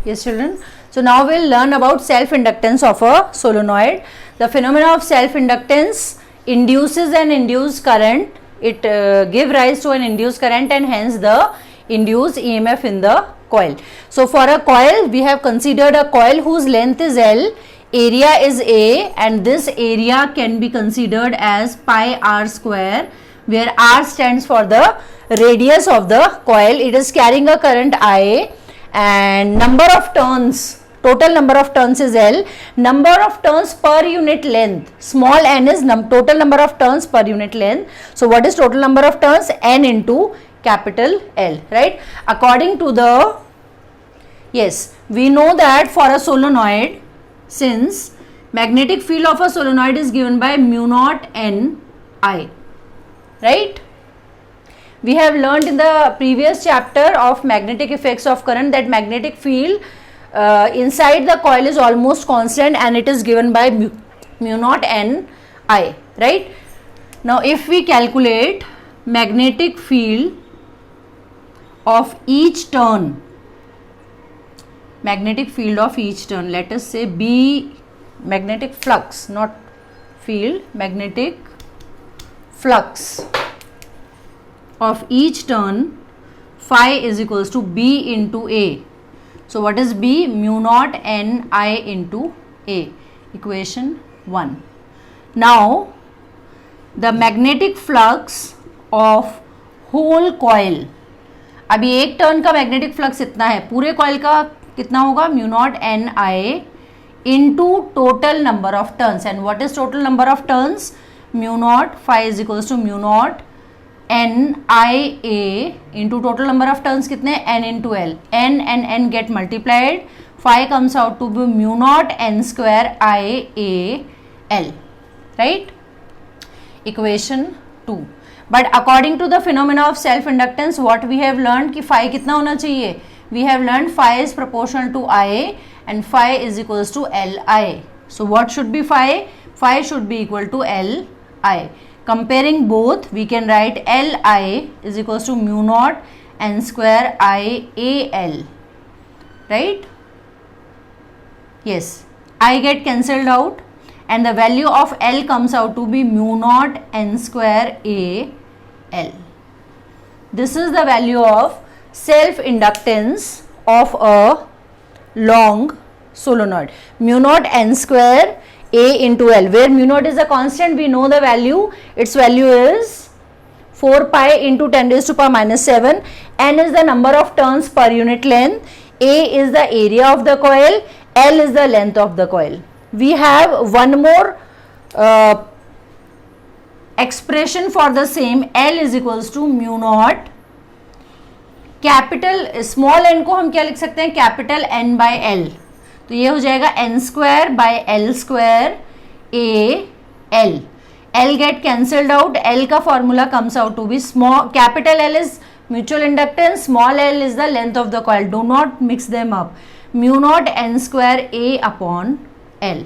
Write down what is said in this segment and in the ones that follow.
Yes, children. So now we'll learn about self-inductance of a solenoid. The phenomena of self-inductance induces an induced current. It give rise to an induced current and hence the induced EMF in the coil. So for a coil, we have considered a coil whose length is L, area is A, and this area can be considered as pi r square, where r stands for the radius of the coil. It is carrying a current I, and number of turns, total number of turns is L. Number of turns per unit length, small n is total number of turns per unit length. So what is total number of turns? N into capital L, right? According to the, yes, we know that for a solenoid, since magnetic field of a solenoid is given by mu naught n I, right? We have learned in the previous chapter of magnetic effects of current that magnetic field inside the coil is almost constant and it is given by mu naught n I, right? Now if we calculate magnetic field of each turn, magnetic field of each turn, let us say B, magnetic flux, not field, magnetic flux of each turn, phi is equals to B into A. So what is B? Mu naught n I into A, equation 1. Now the magnetic flux of whole coil, अभी एक turn का magnetic flux इतना है, पूरे coil का कितना होगा? Mu naught N I into total number of turns. And what is total number of turns? Mu naught phi is equals to mu naught N I A into total number of turns कितने? N into L. N and N get multiplied, phi comes out to be mu naught N square I A L, right? Equation 2. But according to the phenomena of self-inductance, what we have learned कि phi कितना होना चाहिए? We have learned phi is proportional to I and phi is equals to Li. So what should be phi? Phi should be equal to Li. Comparing both, we can write Li is equals to mu naught n square I A L, right? Yes, I get cancelled out and the value of L comes out to be mu naught n square A L. This is the value of self-inductance of a long solenoid. Mu naught n square A into L, where mu naught is a constant, we know the value. Its value is 4 pi into 10 raised to power minus 7. N is the number of turns per unit length. A is the area of the coil. L is the length of the coil. We have one more expression for the same. L is equals to mu naught capital small n को हम क्या लिख सकते हैं? Capital N by L. तो ये हो जाएगा n square by L square A L. L get cancelled out. L का formula comes out to be small capital L is mutual inductance, small l is the length of the coil. Do not mix them up. Mu naught n square A upon L.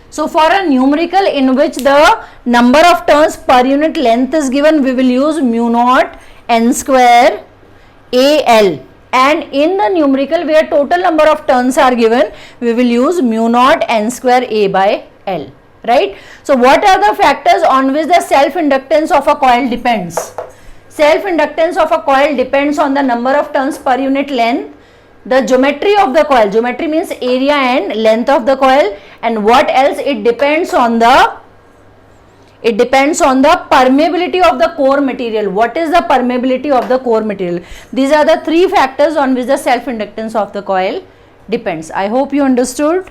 So for a numerical in which the number of turns per unit length is given, we will use mu naught n square A L, and in the numerical where total number of turns are given, we will use mu naught n square A by L, right? So what are the factors on which the self inductance of a coil depends? Self inductance of a coil depends on the number of turns per unit length, the geometry of the coil, geometry means area and length of the coil, and what else? It depends on the permeability of the core material. What is the permeability of the core material? These are the three factors on which the self inductance of the coil depends. I hope you understood.